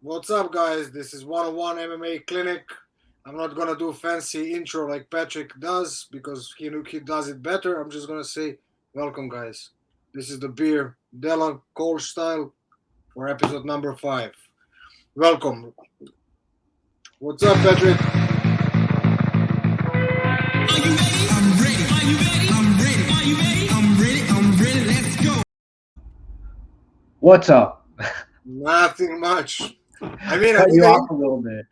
What's up, guys? This is 101 MMA Clinic. I'm not gonna do fancy intro like Patrick does because he does it better. I'm just gonna say, welcome, guys. This is the beer Della Kolsch style for episode number 5. Welcome. What's up, Patrick? Are you ready? I'm ready. Are you ready? I'm ready. Are you ready? I'm ready. I'm ready. Let's go. What's up? Nothing much. I mean, Cut you another off a little bit.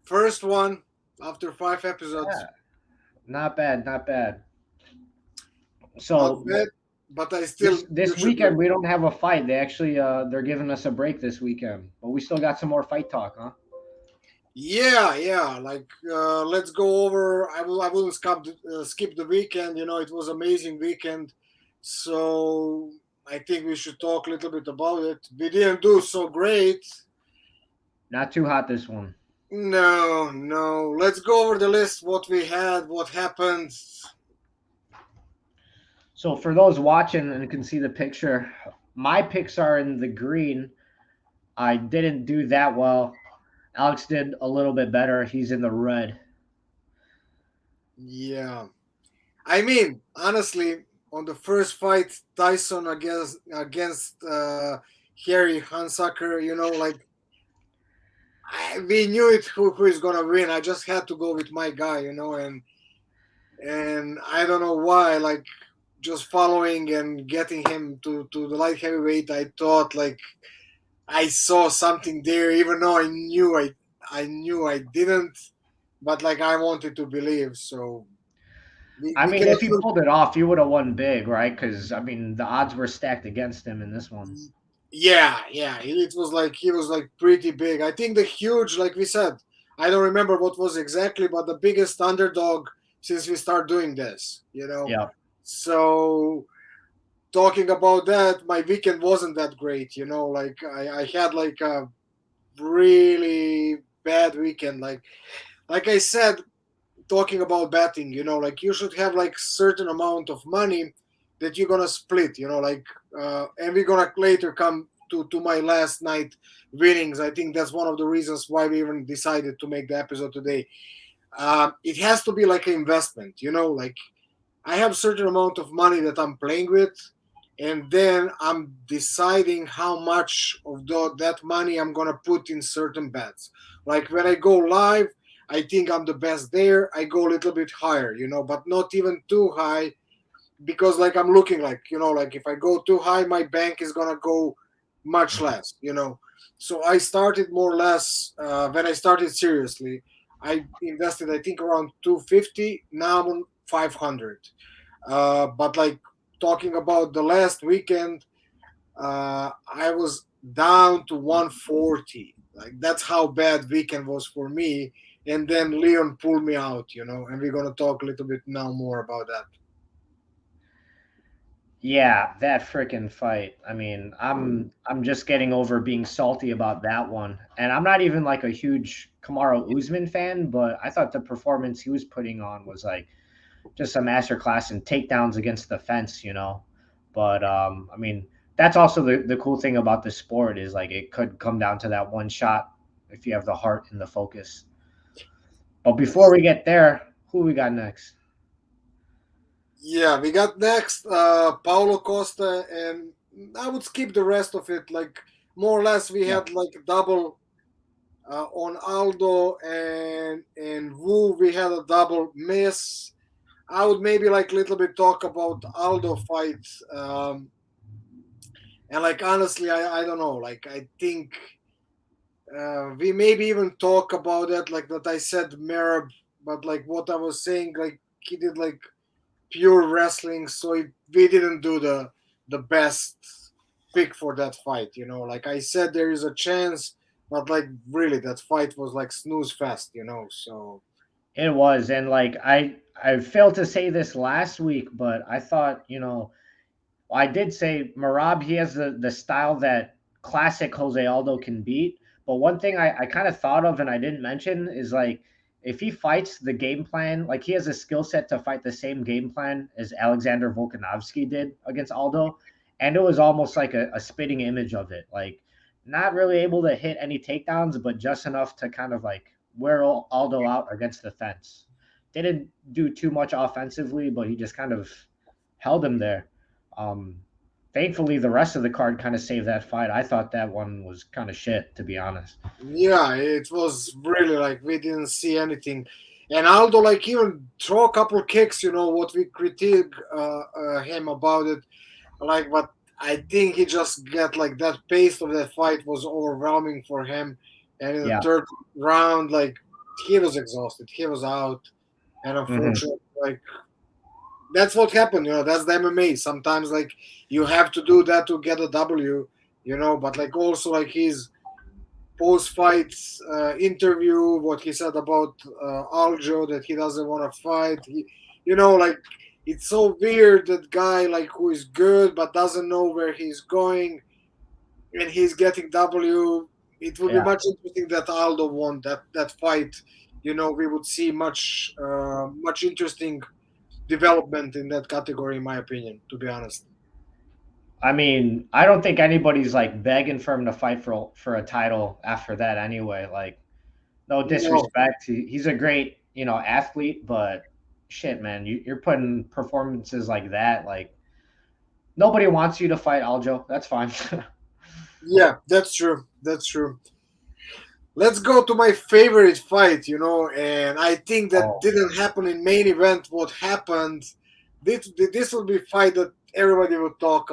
first one after 5 episodes. Yeah, not bad, not bad. Not So bad, but I still this you should weekend do. we don't have a fight. They actually they're giving us a break this weekend, but we still got some more fight talk, huh? Yeah. Let's go over. I will skip the weekend. It was amazing weekend, so I think we should talk a little bit about it. We didn't do so great. Not too hot this one. No. Let's go over the list. What we had, what happened. So for those watching and can see the picture, my picks are in the green. I didn't do that well. Alex did a little bit better. He's in the red. Yeah, I mean, honestly, on the first fight, Tyson against Harry Hansacker, we knew it who is gonna win. I just had to go with my guy, and I don't know why. Like just following and getting him to the light heavyweight, I thought like I saw something there, even though I knew I didn't, but like I wanted to believe. So I we mean, cannot if he look. pulled it off, he would have won big, right? Because I mean, the odds were stacked against him in this one. Yeah. It was like he was like pretty big. I think the huge, like we said, I don't remember what was exactly, but the biggest underdog since we start doing this. Yeah. So talking about that, my weekend wasn't that great. Like I had like a really bad weekend. Like I said, talking about betting, like you should have like certain amount of money that you're gonna split, and we're gonna later come to my last night winnings. I think that's one of the reasons why we even decided to make the episode today. It has to be like an investment, like I have certain amount of money that I'm playing with, and then I'm deciding how much of that money I'm gonna put in certain bets. Like when I go live, I think I'm the best there. I go a little bit higher, but not even too high because like I'm looking like if I go too high, my bank is gonna go much less. So I started more or less when I started seriously. I invested I think around 250. Now I'm on 500. But like talking about the last weekend, I was down to 140. Like that's how bad weekend was for me. And then Leon pulled me out, and we're gonna talk a little bit now more about that. Yeah, that freaking fight. I mean, I'm just getting over being salty about that one. And I'm not even like a huge Kamaru Usman fan, but I thought the performance he was putting on was like just a masterclass in takedowns against the fence. But I mean, that's also the cool thing about the sport is like it could come down to that one shot if you have the heart and the focus. But before we get there, who we got next? Yeah, we got next Paulo Costa, and I would skip the rest of it. Like more or less, we Yeah. had like double on Aldo and Wu. We had a double miss. I would maybe like a little bit talk about Aldo fight, and like honestly, I don't know. Like I think we maybe even talk about that. Like that I said Merab, but like what I was saying, like he did like pure wrestling, so we didn't do the best pick for that fight. Like I said, there is a chance, but like really, that fight was like snooze fest. So It was, and like I failed to say this last week, but I thought I did say Marab. He has the style that classic Jose Aldo can beat. But one thing I kind of thought of and I didn't mention is like if he fights the game plan, like he has a skill set to fight the same game plan as Alexander Volkanovski did against Aldo, and it was almost like a spitting image of it. Like not really able to hit any takedowns, but just enough to kind of like wear Aldo out against the fence. Didn't do too much offensively, but he just kind of held him there. Um, Thankfully, the rest of the card kind of saved that fight. I thought that one was kind of shit, to be honest. Yeah, it was really like we didn't see anything. And Aldo like even throw a couple kicks, what we critique him about it. Like, but I think he just got like that pace of that fight was overwhelming for him. And in the Yeah. third round, like he was exhausted, he was out, and Hmm. unfortunately, like that's what happened. That's the MMA. Sometimes like you have to do that to get a W. But like also like his post-fight interview, what he said about Aljo that he doesn't want to fight. Like it's so weird that guy like who is good but doesn't know where he's going, and he's getting W. It would be Yeah. much interesting that Aldo won that fight. We would see much interesting development in that category, in my opinion. To be honest. I mean, I don't think anybody's like begging for him to fight for a title after that anyway. Like, no No. disrespect. He's a great, athlete, but shit, man, you're putting performances like that. Like, nobody wants you to fight Aljo. That's fine. Yeah, that's true. That's true. Let's go to my favorite fight, and I think that Oh, didn't happen in main event. What happened? This will be fight that everybody will talk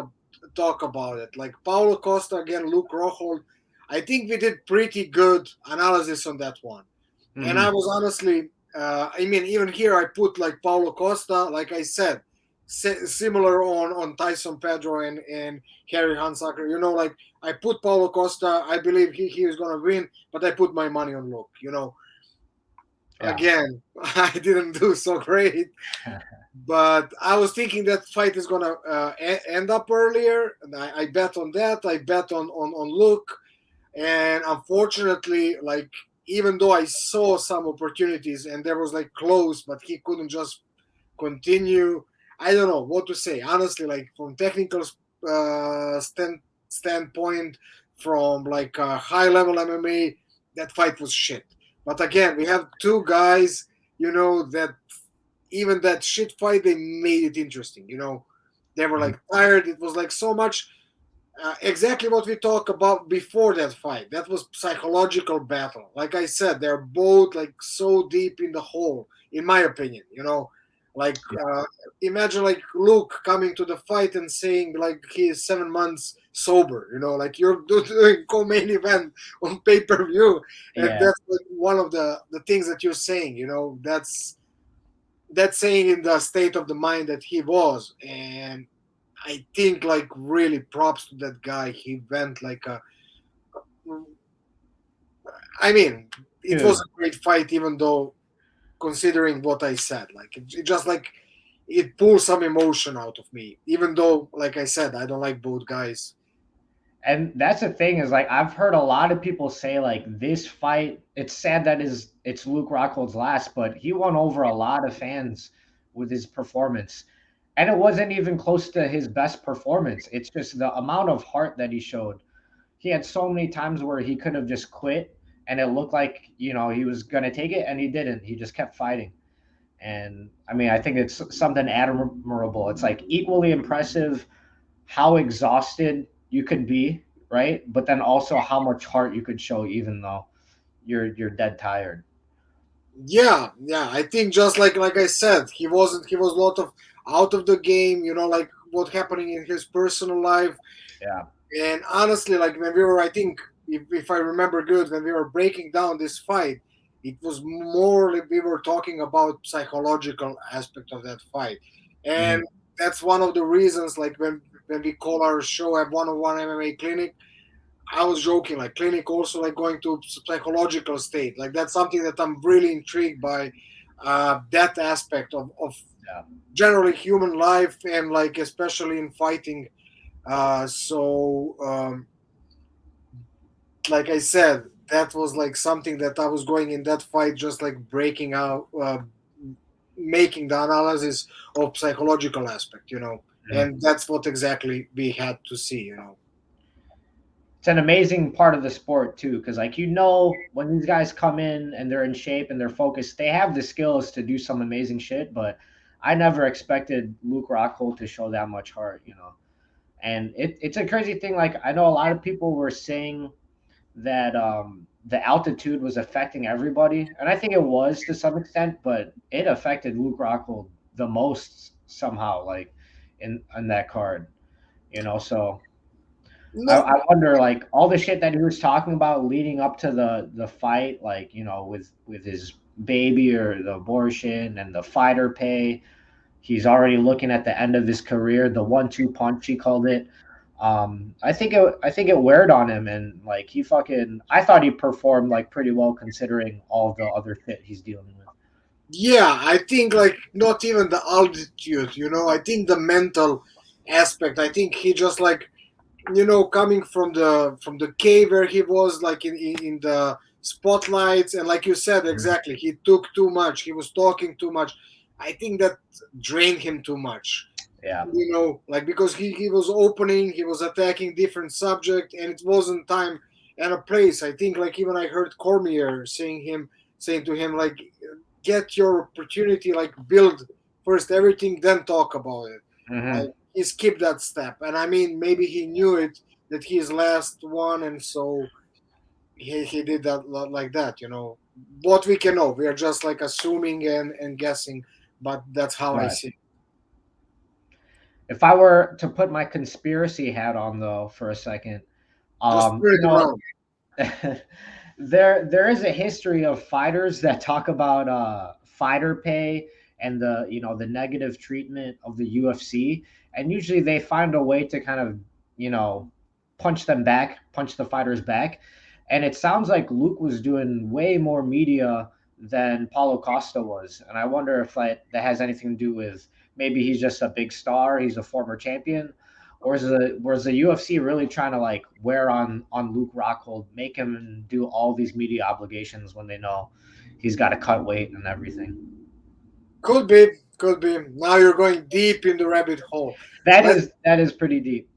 about it. Like Paulo Costa again, Luke Rockhold. I think we did pretty good analysis on that one. And I hmm, was honestly, I mean, even here I put like Paulo Costa, like I said, similar on Tyson Pedro and Harry Hansacker. Like I put Paulo Costa. I believe he is gonna win, but I put my money on Luke. yeah, Again, I didn't do so great, but I was thinking that fight is gonna end up earlier, and I bet on that. I bet on Luke, and unfortunately, like even though I saw some opportunities and there was like close, but he couldn't just continue. I don't know what to say honestly. Like from technical standpoint, from like high level MMA, that fight was shit. But again, we have two guys, that even that shit fight they made it interesting. They were mhm, like tired. It was like so much exactly what we talked about before that fight. That was psychological battle. Like I said, they're both like so deep in the hole, in my opinion. Like yeah, imagine like Luke coming to the fight and saying like he is 7 months sober. Like you're doing co-main event on pay-per-view, and yeah. that's like one of the things that you're saying. That's saying in the state of the mind that he was, and I think like really props to that guy. He went like a. I mean, it was Dude, a great fight, even though considering what I said, like it just like it pulls some emotion out of me. Even though, like I said, I don't like both guys. and that's the thing is like I've heard a lot of people say like this fight. It's sad that is it's Luke Rockhold's last, but he won over a lot of fans with his performance, and it wasn't even close to his best performance. It's just the amount of heart that he showed. He had so many times where he could have just quit, and it looked like he was gonna take it, and he didn't. He just kept fighting. And I mean, I think it's something admirable. It's like equally impressive how exhausted you could be, right? But then also how much heart you could show even though you're dead tired. Yeah, yeah. I think just like I said, he wasn't. He was a lot of out of the game. Like what happening in his personal life. Yeah. And honestly, like when we were, I think, if I remember good, when we were breaking down this fight, it was more like we were talking about psychological aspect of that fight, Mhm. and that's one of the reasons. Like when we call our show a one-on-one MMA clinic, I was joking. Like clinic also like going to psychological state. Like that's something that I'm really intrigued by. That aspect of Yeah. generally human life and like especially in fighting. So like I said, that was like something that I was going in that fight, just like breaking out, making the analysis of psychological aspect, Mhm. and that's what exactly we had to see. it's an amazing part of the sport too, because like when these guys come in and they're in shape and they're focused, they have the skills to do some amazing shit. But I never expected Luke Rockhold to show that much heart, And it's a crazy thing. Like I know a lot of people were saying that the altitude was affecting everybody, and I think it was to some extent, but it affected Luke Rockhold the most somehow, like in that card, So No, I wonder, like all the shit that he was talking about leading up to the fight, like with his baby or the abortion and the fighter pay. He's already looking at the end of his career. The 1-2 punch, he called it. I think it weared on him, and like I thought he performed like pretty well considering all the other shit he's dealing with. yeah, I think like not even the altitude, I think the mental aspect. I think he just like coming from the cave where he was like in the spotlights, and like you said Mhm. exactly, he took too much, he was talking too much. I think that drained him too much, Yeah, like because he was opening, he was attacking different subject, and it wasn't time and a place. I think like even I heard Cormier saying to him like, get your opportunity, like build first everything, then talk about it. hmm Like he skipped that step, and I mean maybe he knew it that he's last one, and so he did that like that. What we can know, we are just like assuming and guessing, but that's how I right. see it. If I were to put my conspiracy hat on though for a second, Just um, turn you it know, around. there is a history of fighters that talk about fighter pay and the negative treatment of the UFC, and usually they find a way to kind of you know punch the fighters back, and it sounds like Luke was doing way more media than Paulo Costa was, and I wonder if that has anything to do with maybe he's just a big star, he's a former champion, or was the UFC really trying to like wear on Luke Rockhold, make him do all these media obligations when they know he's got to cut weight and everything? Could be, could be. Now you're going deep in the rabbit hole. That Let is that is pretty deep.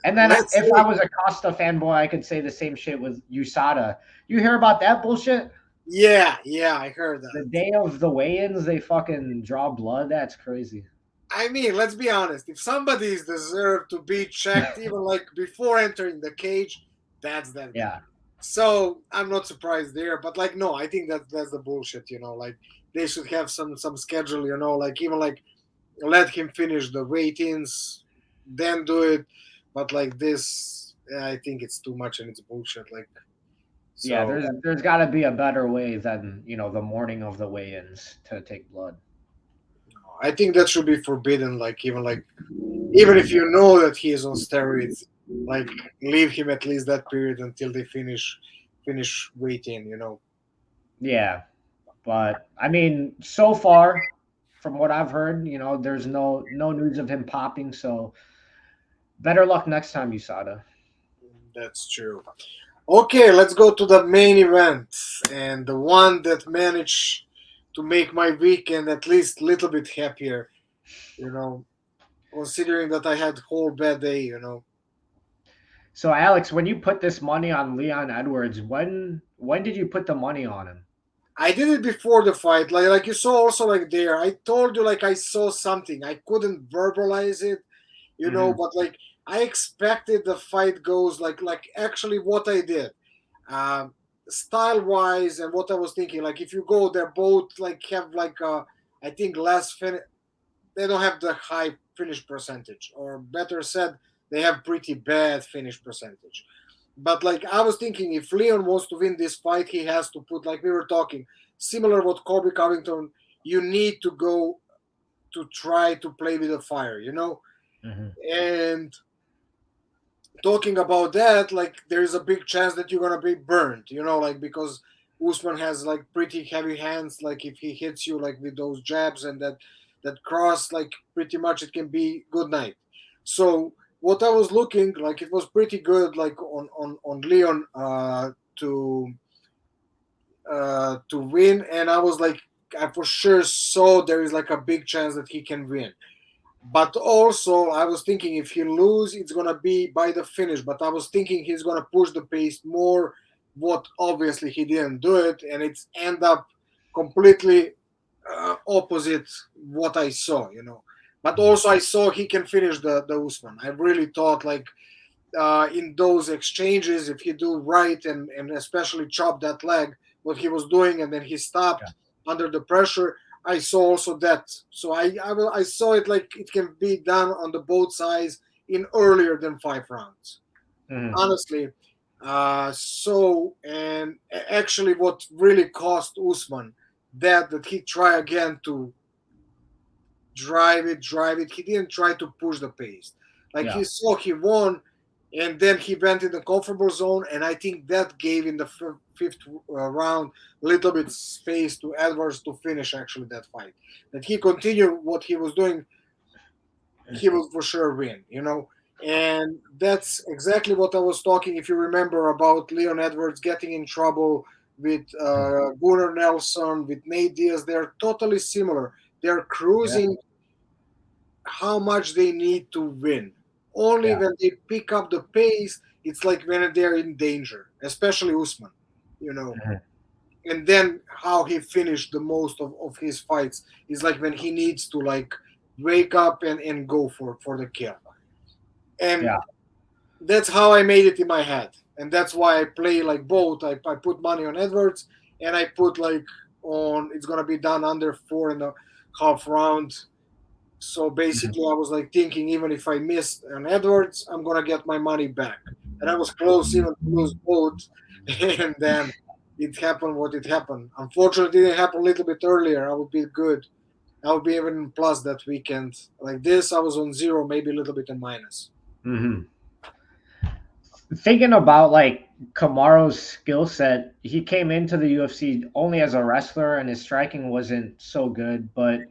And then let's if I see. was a Costa fanboy, I could say the same shit with USADA. You hear about that bullshit? Yeah, yeah, I heard The that. day of the weigh-ins, they fucking draw blood. That's crazy. I mean, let's be honest. If somebody is deserved to be checked, even like before entering the cage, that's that guy. Yeah, So I'm not surprised there. But like, no, I think that's the bullshit. Like they should have some schedule. Like even like let him finish the weigh-ins, then do it. But like this, I think it's too much and it's bullshit. Like yeah. so. There's got to be a better way than the morning of the weigh-ins to take blood. I think that should be forbidden. Even if you know that he is on steroids, like leave him at least that period until they finish waiting. Yeah, but I mean, so far, from what I've heard, there's no news of him popping. So better luck next time, USADA. That's true. Okay, let's go to the main event and the one that managed to make my weekend at least a little bit happier. You know, considering that I had whole bad day. So Alex, when you put this money on Leon Edwards, when did you put the money on him? I did it before the fight, like you saw also like there. I told you like I saw something. I couldn't verbalize it, Hmm. but like I expected the fight goes like actually what I did, um, style wise, and what I was thinking. Like if you go, they're both like have like I think less they don't have the high finish percentage, or better said, they have pretty bad finish percentage. But like I was thinking, if Leon wants to win this fight, he has to put, like we were talking, similar what Kobe Covington. You need to go to try to play with the fire. Hmm. And talking about that, like there's a big chance that you're gonna be burned. Like because Usman has like pretty heavy hands. Like if he hits you like with those jabs and that cross, like pretty much it can be good night. So what I was looking like, it was pretty good, like on Leon to win, and I was like, I for sure saw there is like a big chance that he can win. But also, I was thinking if he lose, it's gonna be by the finish. But I was thinking he's gonna push the pace more. What obviously he didn't do it, and it's end up completely opposite what I saw. But also I saw he can finish the Usman. I really thought like in those exchanges, if he do right and especially chop that leg, what he was doing, and then he Yeah. stopped under the pressure. I saw also that. So I saw it like it can be done on the both sides in earlier than 5 rounds. Mhm. Honestly. And actually, what really cost Usman that he try again to drive it. He didn't try to push the pace. Like Yeah. he saw he won, and then he went in the comfortable zone, and I think that gave in the fifth round a little bit space to Edwards to finish actually that fight. That he continued what he was doing, he will for sure win. And that's exactly what I was talking. If you remember about Leon Edwards getting in trouble with Gunnar Nelson, with Nate Diaz, they're totally similar. They're Yeah. cruising how much they need to win. Only Yeah. when they pick up the pace, it's like when they're in danger, especially Usman, you know. Mhm. And then how he finished the most of his fights is like when he needs to like wake up and go for the kill. And Yeah. that's how I made it in my head. And that's why I play like both. I put money on Edwards and I put like on it's gonna be done under 4.5 round. So Mhm. basically, I was like thinking, even if I missed an Edwards, I'm gonna get my money back. And I was close even to lose both, and then it happened what it happened. Unfortunately, it didn't happen a little bit earlier. I would be good. I would be even in plus that weekend. Like this, I was on zero, maybe a little bit in minus. Mhm. Thinking about like Kamaro's skill set, he came into the UFC only as a wrestler and his striking wasn't so good, but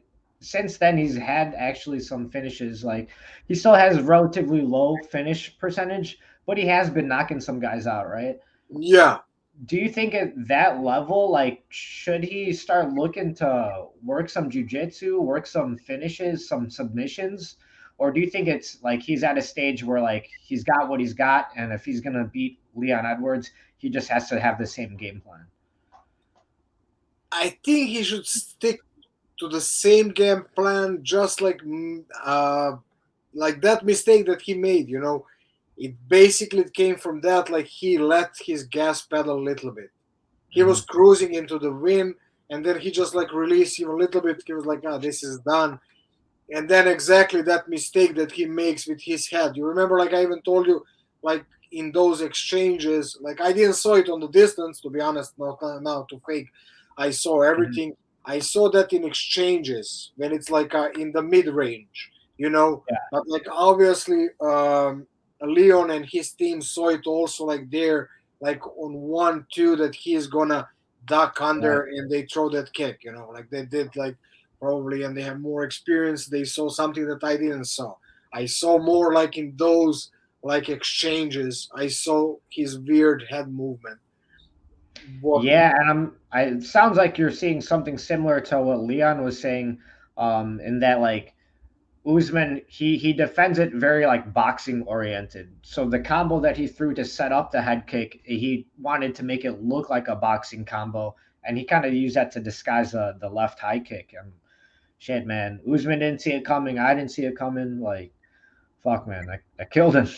since then he's had actually some finishes. Like he still has relatively low finish percentage, but he has been knocking some guys out, right? Yeah, Do you think at that level, like, should he start looking to work some jujitsu, work some finishes, some submissions? Or do you think it's like he's at a stage where like he's got what he's got, and if he's gonna beat Leon Edwards, he just has to have the same game plan? I think he should stick to the same game plan, just like that mistake that he made. It basically came from that. Like he let his gas pedal a little bit. He was Hmm. cruising into the wind, and then he just like released him a little bit. He was like, "Ah, this is done." And then exactly that mistake that he makes with his head. You remember, like I even told you, like in those exchanges, like I didn't saw it on the distance, to be honest, not now to fake. I saw Hmm. everything. I saw that in exchanges when it's like in the mid range. Yeah. But like obviously, Leon and his team saw it also like there, like on 1-2 that he's gonna duck Right. under and they throw that kick. Like they did like probably, and they have more experience. They saw something that I didn't saw. I saw more like in those like exchanges. I saw his weird head movement. What? Yeah, and it sounds like you're seeing something similar to what Leon was saying, in that like Usman, he defends it very like boxing oriented. So the combo that he threw to set up the head kick, he wanted to make it look like a boxing combo, and he kind of used that to disguise the left high kick. And shit, man, Usman didn't see it coming. I didn't see it coming. Like, fuck, man, I killed him.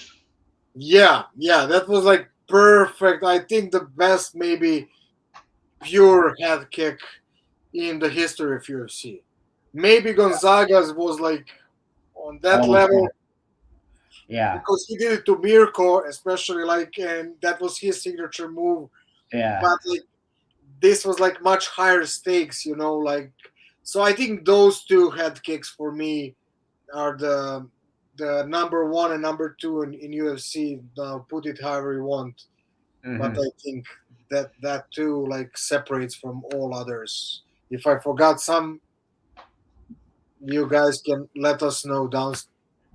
Yeah, yeah, that was like perfect. I think the best maybe pure head kick in the history of UFC. Maybe Gonzaga's was like on that Oh level yeah, because he did it to Mirko, especially like, and that was his signature move. yeah, But like this was like much higher stakes. Like so I think those two head kicks for me are the number one and number two in UFC. Put it however you want, but hmm I think that too like separates from all others. If I forgot some, you guys can let us know down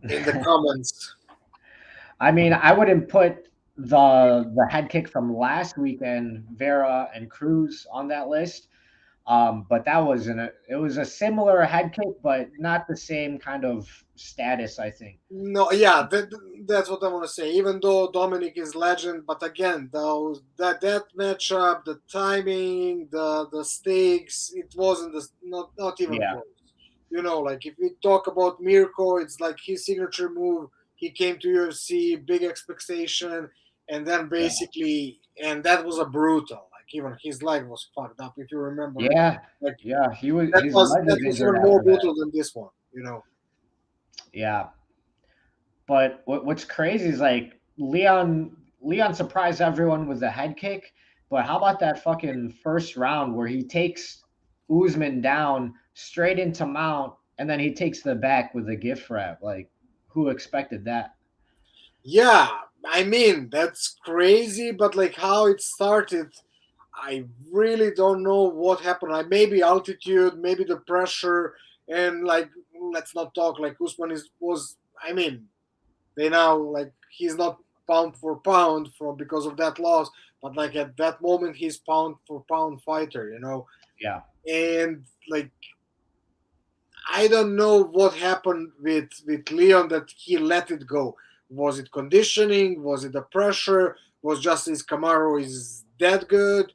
in the comments. I mean, I wouldn't put the head kick from last weekend, Vera and Cruz, on that list. But that was it was a similar head kick, but not the same kind of status, I think. No, yeah, that's what I want to say. Even though Dominic is legend, but again, those that matchup, the timing, the stakes, it wasn't not even Yeah, close. Like if we talk about Mirko, it's like his signature move. He came to UFC, big expectation, and then yeah, and that was a brutal. Like even his leg was fucked up. If you remember, yeah, like yeah. He was that his was leg that was was injured even more after that. brutal than this one. Yeah, but what's crazy is like Leon surprised everyone with the head kick, but how about that fucking first round where he takes Usman down straight into mount and then he takes the back with a gift wrap? Like, who expected that? Yeah, I mean that's crazy, but like how it started, I really don't know what happened. Like maybe altitude, maybe the pressure, and like let's not talk like Usman is was. I mean, they now like he's not pound for pound for because of that loss, but like at that moment he's pound for pound fighter. Yeah. And like I don't know what happened with Leon that he let it go. Was it conditioning? Was it the pressure? Was just his Camaro is that good,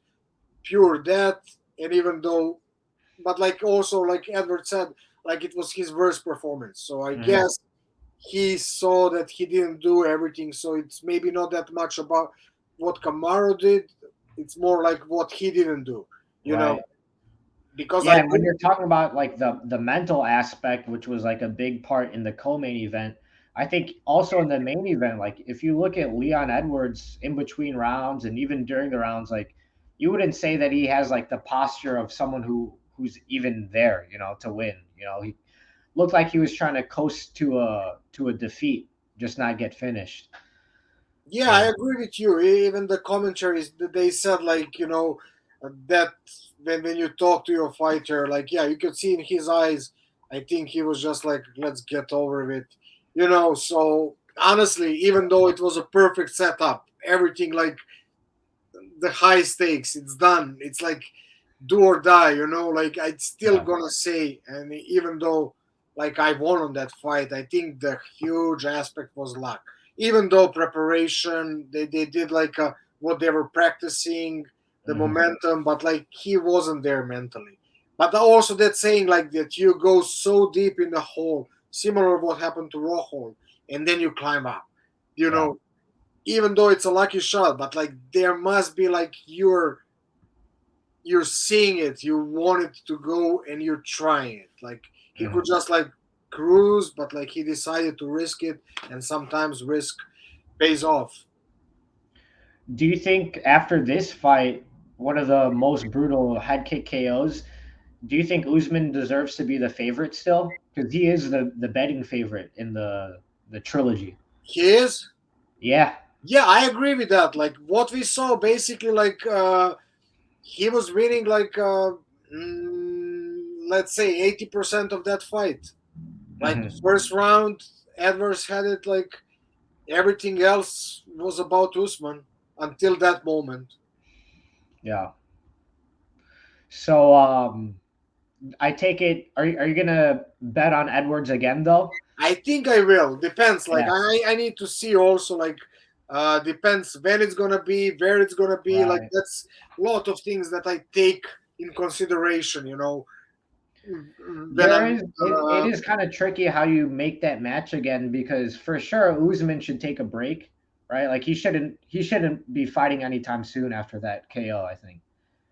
pure that? And even though, but like also like Edward said, like it was his worst performance. So I Hmm. guess he saw that he didn't do everything. So it's maybe not that much about what Camaro did. It's more like what he didn't do. You know, Right. because Yeah, I and when you're talking about like the mental aspect, which was like a big part in the co-main event, I think also in the main event, like if you look at Leon Edwards in between rounds and even during the rounds, like you wouldn't say that he has like the posture of someone who's even there, to win. He looked like he was trying to coast to a defeat, just not get finished. Yeah, I And agree with you. Even the commentaries, they said like that when you talk to your fighter, like yeah, you could see in his eyes. I think he was just like, let's get over it. So honestly, even though it was a perfect setup, everything like the high stakes, it's done. It's like do or die. Like I'd still yeah, gonna say, and even though like I won on that fight, I think the huge aspect was luck. Even though preparation, they did like what they were practicing, the hmm, momentum, but like he wasn't there mentally. But also that saying like that you go so deep in the hole, similar to what happened to Rojo, and then you climb up. You yeah, know, even though it's a lucky shot, but like there must be like you're seeing it, you want it to go, and you're trying it. Like he hmm. could just like cruise, but like he decided to risk it, and sometimes risk pays off. Do you think after this fight, one of the most brutal head kick KOs, do you think Usman deserves to be the favorite still? Because he is the betting favorite in the trilogy. He is. Yeah. Yeah, I agree with that. Like what we saw, basically, like he was winning like let's say 80% of that fight. Like Hmm. first round, Edwards had it. Like everything else was about Usman until that moment. Yeah. So I take it. Are you gonna bet on Edwards again though? I think I will. Depends. Like Yeah. I need to see also like depends when it's gonna be, where it's gonna be. Like Right. that's a lot of things that I take in consideration. When There I'm is it is kind of tricky how you make that match again because for sure Usman should take a break, right? Like he shouldn't be fighting anytime soon after that KO, I think.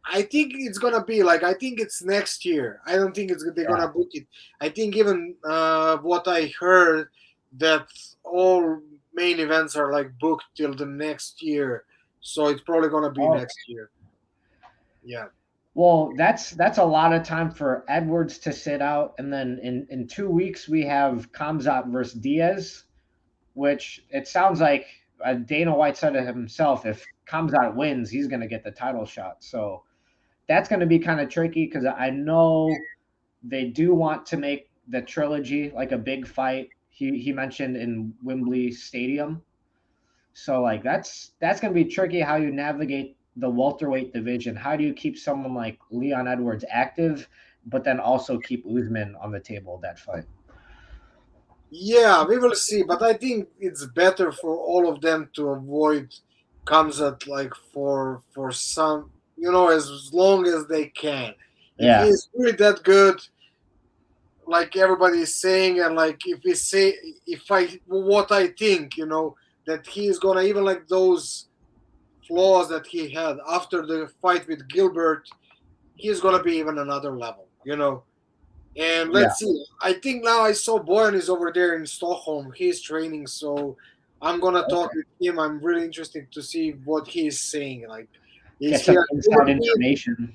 I think it's gonna be like I think it's next year. I don't think it's they're Yeah. gonna book it. I think even what I heard that all main events are like booked till the next year, so it's probably gonna be Oh, next year. Yeah. well, that's a lot of time for Edwards to sit out, and then in 2 weeks we have Kamzat versus Diaz, which it sounds like Dana White said it himself. If Kamzat wins, he's going to get the title shot. So that's going to be kind of tricky because I know they do want to make the trilogy like a big fight. He mentioned in Wembley Stadium. So like that's going to be tricky how you navigate the welterweight division, how do you keep someone like Leon Edwards active, but then also keep Usman on the table that fight? Yeah, we will see, but I think it's better for all of them to avoid Kamzat like for some, as long as they can. If Yeah, he's really that good, like everybody is saying, and like if we say, if I what I think, that he is gonna, even like those flaws that he had after the fight with Gilbert, he's gonna be even another level. And yeah. let's see. I think now I saw Boyan is over there in Stockholm. He's training, so I'm gonna talk with him. I'm really interested to see what he's saying. Like, is Get he some a inside human being? information.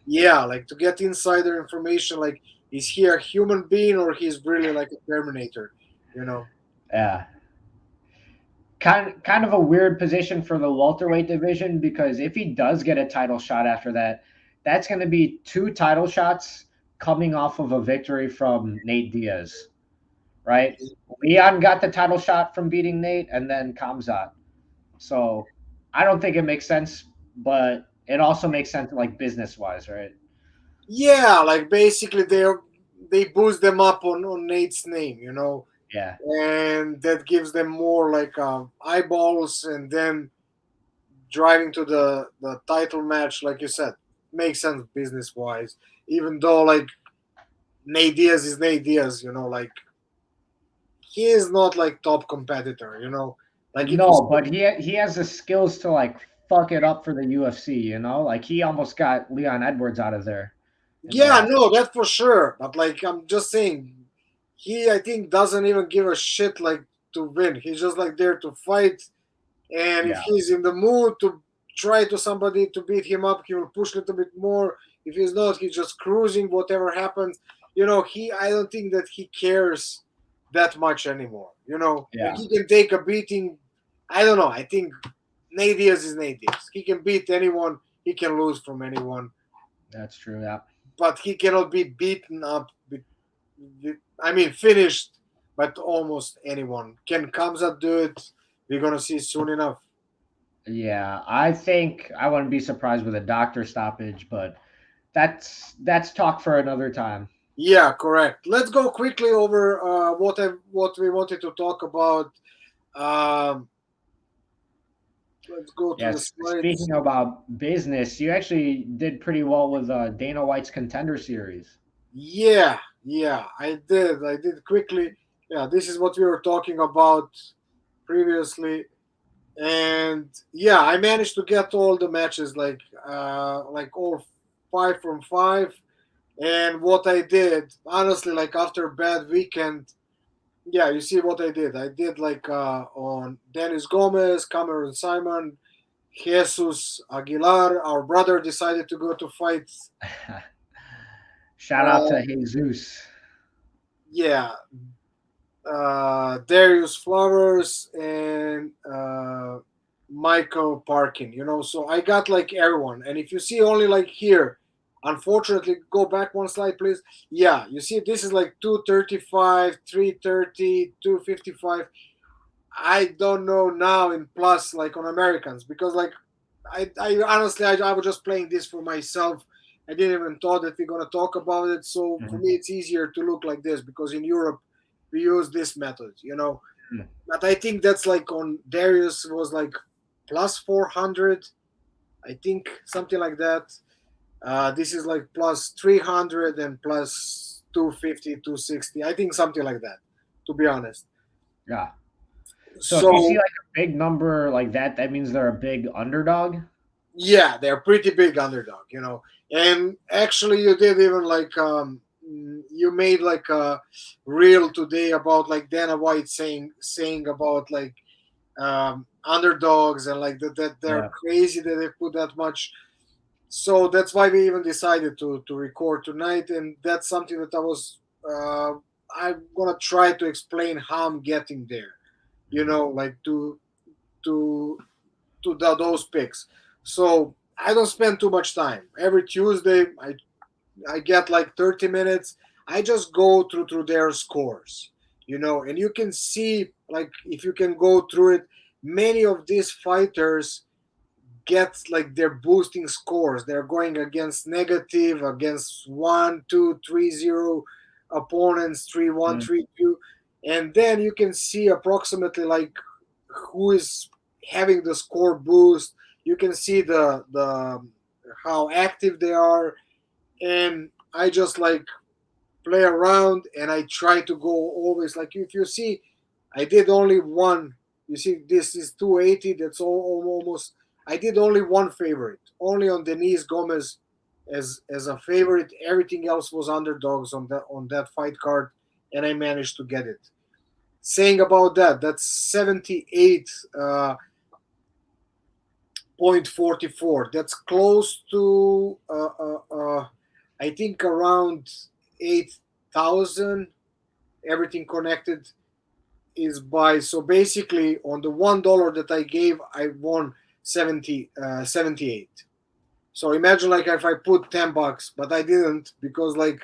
Yeah, like to get insider information. Like, is he a human being or he's really like a Terminator? You know? Yeah. Kind of a weird position for the welterweight division because if he does get a title shot after that, that's going to be two title shots coming off of a victory from Nate Diaz, right? Leon got the title shot from beating Nate and then Kamzat. So I don't think it makes sense, but it also makes sense like business wise, right? Yeah, like basically they boost them up on Nate's name, Yeah. and that gives them more like eyeballs, and then driving to the title match, like you said, makes sense business wise. Even though like Nate Diaz is Nate Diaz, like he is not like top competitor. Like if you No, but he has the skills to like fuck it up for the UFC, you know? Like he almost got Leon Edwards out of there in the yeah, last. no, that's for sure. But like I'm just saying, he I think doesn't even give a shit like to win. He's just like there to fight. And if Yeah. he's in the mood to try to somebody to beat him up, he will push a little bit more. If he's not, he's just cruising. Whatever happens, I don't think that he cares that much anymore. Like Yeah. he can take a beating. I don't know. I think Nate Diaz is Nate Diaz. He can beat anyone. He can lose from anyone, That's true. Yeah. but he cannot be beaten up. I mean, finished, but almost anyone. Can Kamzat do it? We're gonna see soon enough. Yeah. I think I wouldn't be surprised with a doctor stoppage, but that's talk for another time. Yeah, correct. Let's go quickly over what we wanted to talk about. Um, let's go to the Yes. slides. Speaking about business, you actually did pretty well with Dana White's Contender series. Yeah, yeah, I did. I did quickly. Yeah, this is what we were talking about previously, and yeah, I managed to get all the matches, like all 5 from 5. And what I did, honestly, like after a bad weekend, yeah, you see what I did. I did like on Dennis Gomez, Cameron Simon, Jesus Aguilar. Our brother decided to go to fight. Shout out Uh, to Jesus. yeah, Darius Flowers and Michael Parkin. So I got like everyone. And if you see only like here, unfortunately, go back one slide, please. Yeah, you see this is like 235, 330, 255. I don't know now in plus like on Americans because like I honestly I was just playing this for myself. I didn't even thought that we're gonna talk about it. So for Mhm. me it's easier to look like this because in Europe we use this method. But I think that's like on Darius was like plus 400, I think something like that. This is like plus 300 and plus 250, 260. I think something like that, to be honest. Yeah. So if you see So like a big number like that, that means they're a big underdog. yeah, they're pretty big underdog. And actually, you did even like you made like a reel today about like Dana White saying about like underdogs and like that they're Yeah. crazy that they put that much. So that's why we even decided to record tonight, and that's something that uh, I'm gonna try to explain how I'm getting there. Like to those picks. So I don't spend too much time. Every Tuesday, I get like 30 minutes. I just go through their scores, and you can see like if you can go through it. Many of these fighters get like they're boosting scores. They're going against negative, against 1, 2, 3-0 opponents, 3-1, Mm. 3-2, and then you can see approximately like who is having the score boost. You can see the how active they are, and I just like play around and I try to go always like if you see I did only one. You see this is 280. That's almost. I did only one favorite, only on Denise Gomez as a favorite. Everything else was underdogs on that fight card, and I managed to get it. Saying about that, that's 78 point 44. That's close to I think around 8,000. Everything connected is by, so basically on the $1 that I gave, I won 78. So imagine like if I put $10, but I didn't because like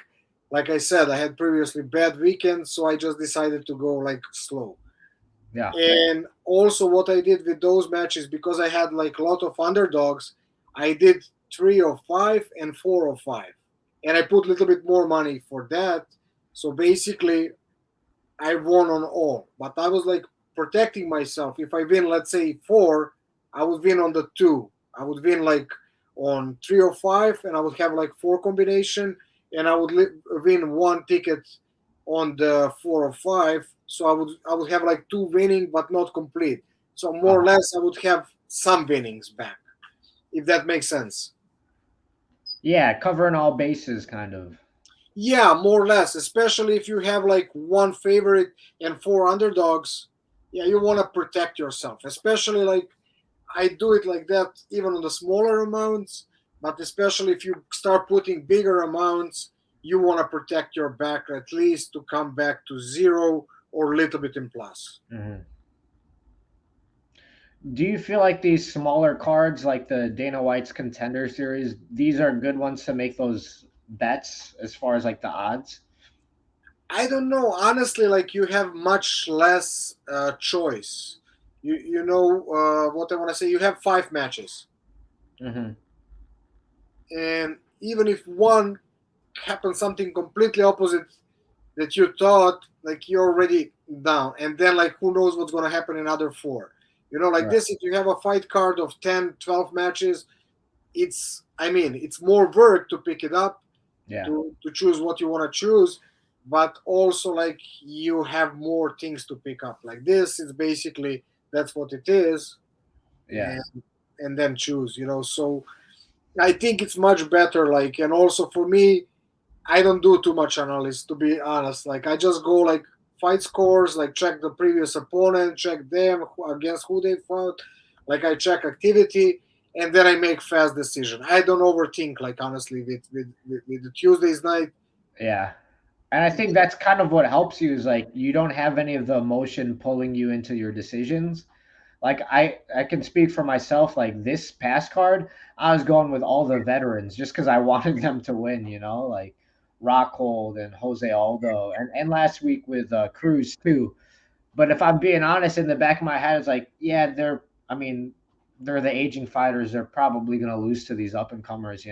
I said, I had previously bad weekends, so I just decided to go like slow. Yeah. And also what I did with those matches, because I had like a lot of underdogs, I did 3 of 5 and 4 of 5, and I put a little bit more money for that. So basically I won on all, but I was like protecting myself. If I win, let's say 4, I would win on the 2. I would win like on 3 or 5, and I would have like 4 combination, and I would win 1 ticket on the 4 or 5. So I would have like 2 winning, but not complete. So more or Uh-huh. less, I would have some winnings back, if that makes sense. Yeah, covering all bases, kind of. Yeah, more or less, especially if you have like one favorite and 4 underdogs. Yeah, you want to protect yourself, especially like I do it like that even on the smaller amounts, but especially if you start putting bigger amounts, you want to protect your back at least to come back to zero or a little bit in plus. Hmm. Do you feel like these smaller cards, like the Dana White's Contender series, these are good ones to make those bets as far as like the odds? I don't know. Honestly, like you have much less choice. You know what I want to say? You have 5 matches. Hmm. And even if one happens something completely opposite that you thought, like you're already down, and then like who knows what's going to happen in other 4. Like Right. this, if you have a fight card of 10, 12 matches, it's, I mean, it's more work to pick it up, Yeah. to choose what you want to choose, but also like you have more things to pick up. Like this, it's basically that's what it is, Yeah. and then choose. So I think it's much better. Like, and also for me, I don't do too much analysis, to be honest. Like I just go like fight scores, like check the previous opponent, check them against who they fought. Like I check activity, and then I make fast decision. I don't overthink. Like honestly, with the Tuesdays night. Yeah. And I think that's kind of what helps you is like you don't have any of the emotion pulling you into your decisions. Like I can speak for myself. Like this past card, I was going with all the veterans just because I wanted them to win. Like Rockhold and Jose Aldo, and last week with Cruz too. But if I'm being honest, in the back of my head, it's like, yeah, they're. I mean, they're the aging fighters. They're probably gonna lose to these up and comers.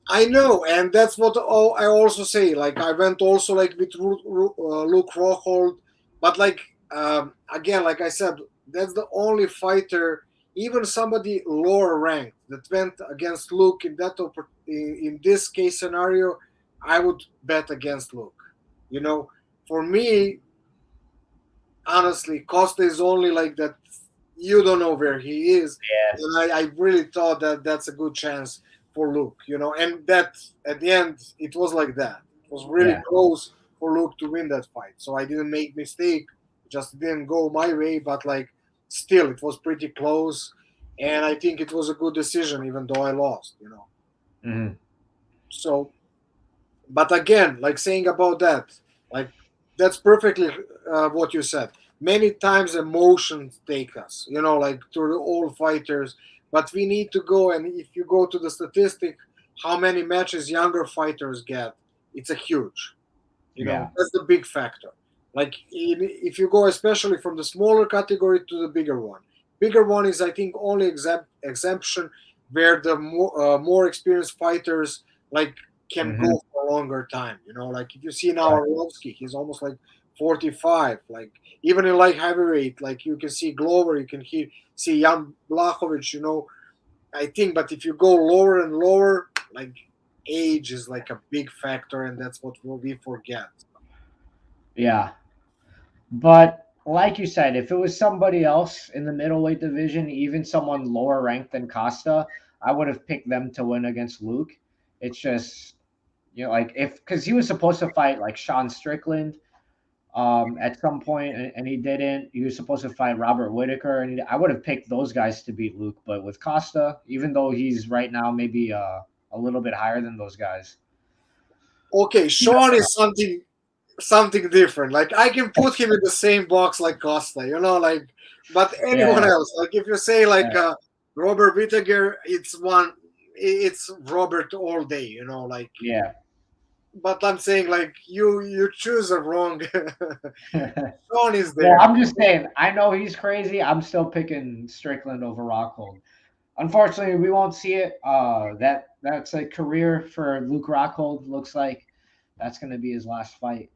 I know, and that's what I also say. Like I went also like with Luke Rockhold, but like again, like I said, that's the only fighter, even somebody lower ranked, that went against Luke in in this case scenario. I would bet against Luke. You know, for me, honestly, Costa is only like that. You don't know where he is, Yeah. and I really thought that that's a good chance for Luke. And that at the end it was like that. It was really Yeah. close for Luke to win that fight. So I didn't make mistake, just didn't go my way, but like still it was pretty close, and I think it was a good decision even though I lost. Hmm. So, but again, like saying about that, like that's perfectly what you said. Many times emotions take us, like to the old fighters. But we need to go, and if you go to the statistic, how many matches younger fighters get, it's a huge. Yeah. That's the big factor. Like if you go, especially from the smaller category to the bigger one, bigger one is, I think, only exemption where the more experienced fighters like can Hmm. go for a longer time. Like if you see now Arlovsky, he's almost like 45. Like even in light heavyweight, like you can see Glover, you can see Jan Blachowicz. I think, but if you go lower and lower, like age is like a big factor, and that's what we forget. Yeah. But like you said, if it was somebody else in the middleweight division, even someone lower ranked than Costa, I would have picked them to win against Luke. It's just, like if because he was supposed to fight like Sean Strickland at some point, and he didn't. He was supposed to fight Robert Whitaker, and I would have picked those guys to beat Luke. But with Costa, even though he's right now maybe a little bit higher than those guys, Okay, you never Sean is something different. Like I can put him in the same box like Costa, like, but know. anyone Yeah, else, like if you say like yeah, Robert Whittaker, it's Robert all day, like. yeah. But I'm saying like you choose a wrong. Sean is Well, there. I'm just saying, I know he's crazy. I'm still picking Strickland over Rockhold. Unfortunately, we won't see it. That's a career for Luke Rockhold. Looks like that's going to be his last fight.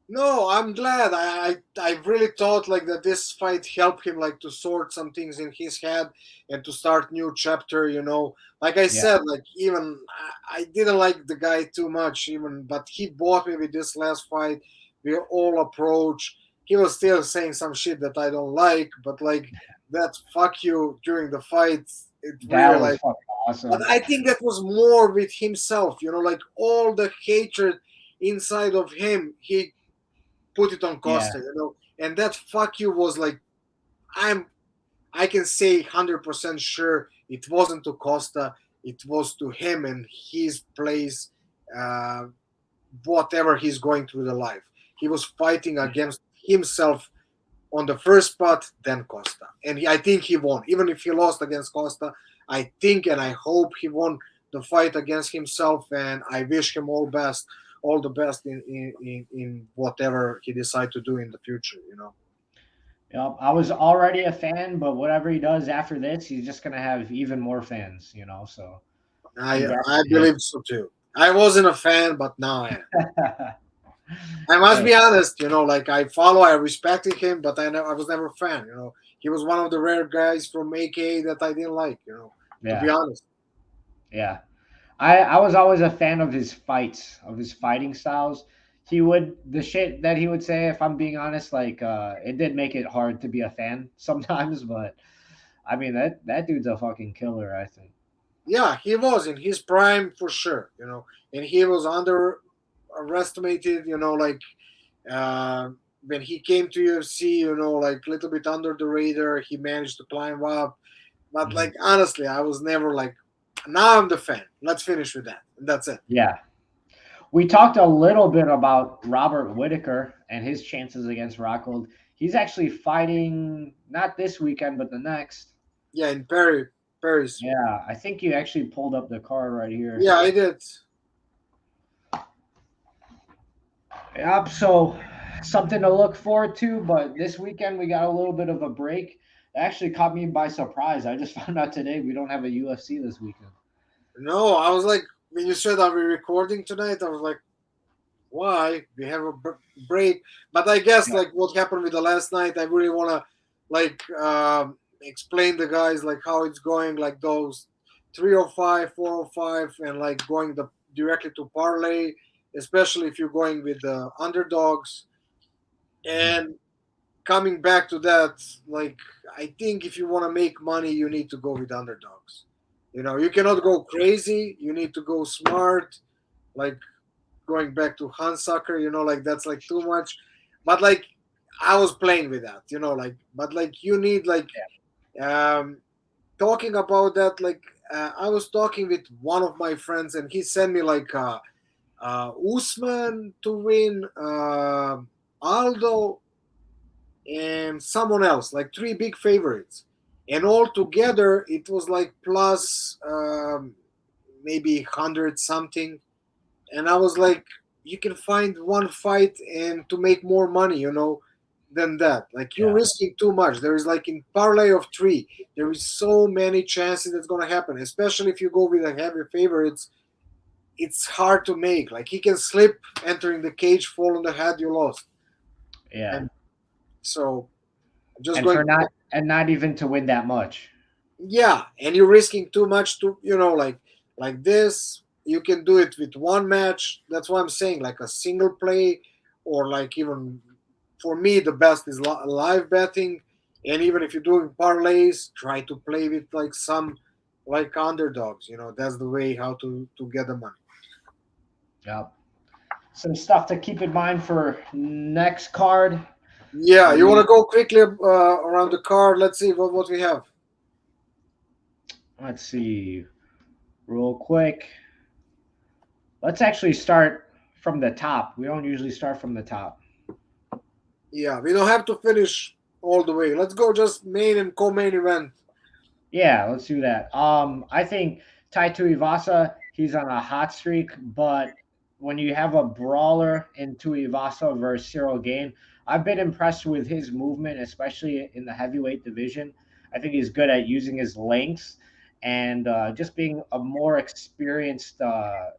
No, I'm glad. I really thought like that this fight helped him like to sort some things in his head and to start new chapter. Like I Yeah, said, like even I didn't like the guy too much even, but he bought me with this last fight. We all approach. He was still saying some shit that I don't like, but like that fuck you during the fight. It that really was like. fucking But awesome. I think that was more with himself. Like all the hatred inside of him. He put it on Yeah, Costa. And that fuck you was like I'm I can say 100% sure it wasn't to Costa, it was to him and his place, uh, whatever he's going through the life. He was fighting against himself on the first spot, then Costa, and I think he won. Even if he lost against Costa, I think and I hope he won the fight against himself, and I wish him all the best in whatever he decide to do in the future. yep. I was already a fan, but whatever he does after this, he's just gonna have even more fans. So congrats I to believe so too. I wasn't a fan, but now I am. him. I must Hey, be honest, like I respected him, but I was never a fan. He was one of the rare guys from AKA that I didn't like. To be yeah, honest. yeah. I was always a fan of his fights, of his fighting styles. The shit that he would say, if I'm being honest, like it did make it hard to be a fan sometimes, but I mean that dude's a fucking killer, I think. Yeah, he was in his prime for sure. And he was underestimated, like uh, when he came to UFC, like a little bit under the radar, he managed to climb up. But Hmm. like honestly, I was never like. Now I'm the fan. Let's finish with that. And that's it. Yeah. We talked a little bit about Robert Whitaker and his chances against Rockhold. He's actually fighting not this weekend, but the next. Yeah, in Paris. Yeah, I think you actually pulled up the card right here. Yeah, I did. Yep. So something to look forward to. But this weekend we got a little bit of a break. It actually caught me by surprise. I just found out today we don't have a UFC this weekend. No, I was like, when you said are we recording tonight, I was like, why? We have a break. But I guess Yeah. like what happened with the last night, I really wanna like explain the guys like how it's going, like those 305, 405, and like going directly to parlay, especially if you're going with the underdogs. Mhm. And coming back to that, like I think if you want to make money, you need to go with underdogs. You cannot go crazy. You need to go smart. Like going back to Hansucker, like that's like too much. But like I was playing with that, like but like you need like um talking about that, like I was talking with one of my friends and he sent me like Usman to win, Aldo and someone else, like three big favorites. And all together, it was like plus maybe 100 something. And I was like, you can find one fight and to make more money, than that. Like you're Yeah. risking too much. There is like in parlay of three, there is so many chances that's gonna happen. Especially if you go with a heavy favorites, it's hard to make. Like he can slip entering the cage, fall on the head, you lost. Yeah. And so just And going. for not and not even to win that much. Yeah, and you're risking too much to like this. You can do it with one match. That's why I'm saying like a single play, or like even for me the best is live betting. And even if you're doing parlays, try to play with like some like underdogs. That's the way how to get the money. Yep. Some stuff to keep in mind for next card. Yeah, you want We to go quickly around the card? Let's see what we have. let's see real quick. Let's actually start from the top. We don't usually start from the top. Yeah, we don't have to finish all the way. Let's go just main and co-main event. Yeah, let's do that. I think Tai Tuivasa, he's on a hot streak, but when you have a brawler in Tuivasa versus Cyril Gane, I've been impressed with his movement, especially in the heavyweight division. I think he's good at using his lengths and just being a more experienced a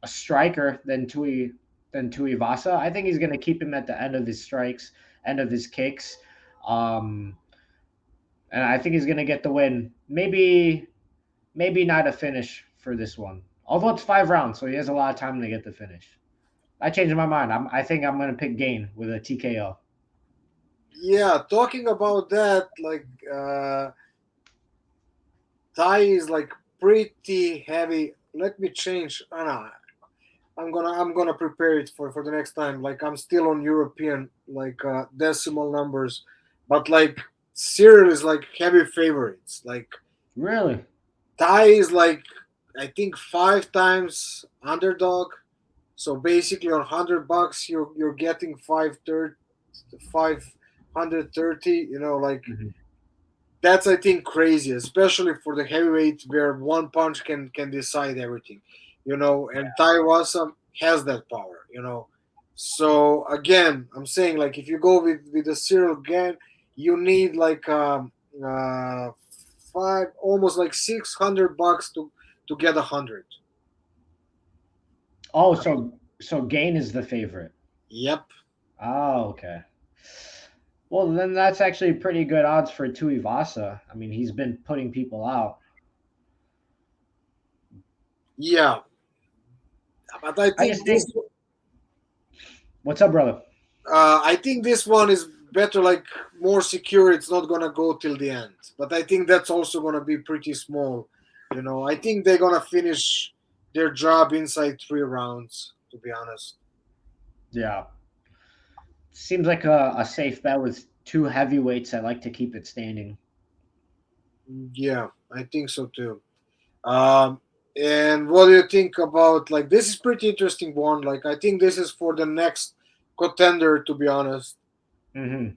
striker than Tuivasa. I think he's going to keep him at the end of his strikes, end of his kicks. Um, and I think he's going to get the win. Maybe not a finish for this one. Although it's 5 rounds, so he has a lot of time to get the finish. I changed my mind. I think I'm going to pick Gane with a TKO. Yeah, talking about that, like Thai is like pretty heavy. Let me change. No, I'm gonna prepare it for the next time. Like I'm still on European like decimal numbers, but like Cyril is like heavy favorites. Like Really? Thai is like I think 5 times underdog. So basically on $100 you're getting 530. Like Mhm. that's I think crazy, especially for the heavyweight where one punch can decide everything, and Tuivasa has that power. So again, I'm saying like if you go with the Cyril Gane, you need like five almost like $600 to get 100. Oh, so Gane is the favorite. Yep. Oh, okay. Well, then that's actually pretty good odds for Tuivasa. I mean, he's been putting people out. Yeah, but I I think just think, this what's up, brother? I think this one is better, like more secure. It's not gonna go till the end, but I think that's also gonna be pretty small. I think they're gonna finish their job inside 3 rounds. To be honest, Yeah. Seems like a safe bet with two heavyweights that like to keep it standing. yeah, I think so too. Um, and what do you think about like this is pretty interesting one? Like I think this is for the next contender. To be honest, Hmm.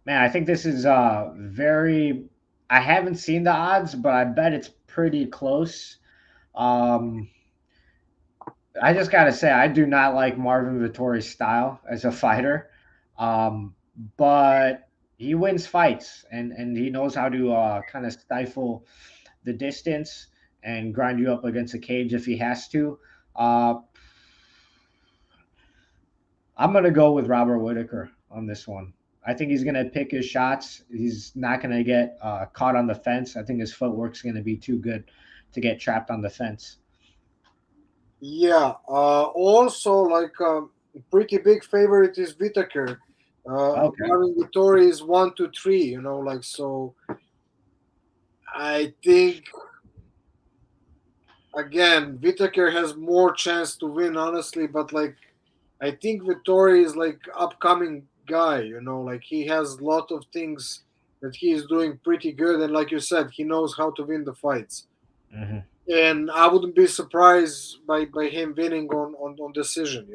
Man, I think this is very. I haven't seen the odds, but I bet it's pretty close. Um, I just gotta say, I do not like Marvin Vittori's style as a fighter, um, but he wins fights and he knows how to kind of stifle the distance and grind you up against a cage if he has to. Uh, I'm gonna go with Robert Whitaker on this one. I think he's gonna pick his shots. He's not gonna get caught on the fence. I think his footwork's gonna be too good to get trapped on the fence. yeah. Also, like pretty big favorite is Whitaker. Okay. Marvin Vittori is 1 to 3. Like so. I think again, Whitaker has more chance to win, honestly. But like, I think Vittori is like upcoming guy. Like he has a lot of things that he is doing pretty good, and like you said, he knows how to win the fights. Hmm. And I wouldn't be surprised by him winning on decision.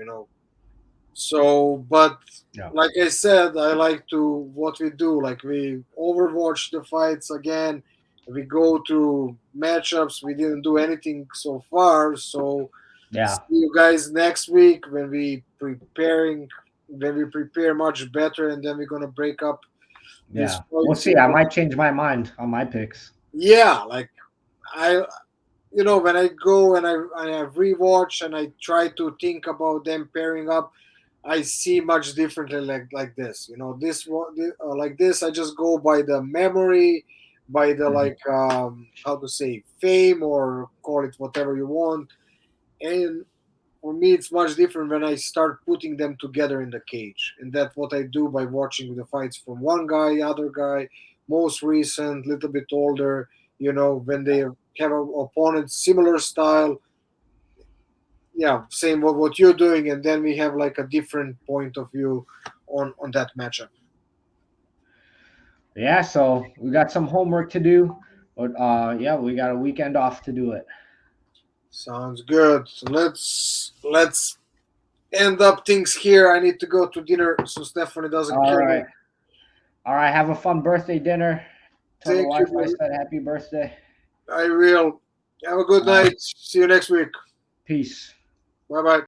So, but Yeah. like I said, I like to what we do. Like we overwatch the fights again. We go to matchups. We didn't do anything so far. So Yeah. see you guys next week when we preparing. then we prepare much better, and then we're gonna break up these Yeah, we'll fights. see. I might change my mind on my picks. Yeah, like I, when I go and I rewatch and I try to think about them pairing up, I see much differently like this. This one like this. I just go by the memory, by the Mhm. like how to say fame or call it whatever you want. And for me, it's much different when I start putting them together in the cage, and that's what I do by watching the fights from one guy, other guy, most recent, little bit older. When they have an opponent similar style, yeah, same what you're doing, and then we have like a different point of view on that matchup. Yeah, so we got some homework to do, but yeah, we got a weekend off to do it. Sounds good. So let's end up things here. I need to go to dinner so Stephanie doesn't All kill me. right, all right. Have a fun birthday dinner. Tell the Thank wife I you. said happy birthday. I will. Have a good All right, night. See you next week. peace. Bye bye.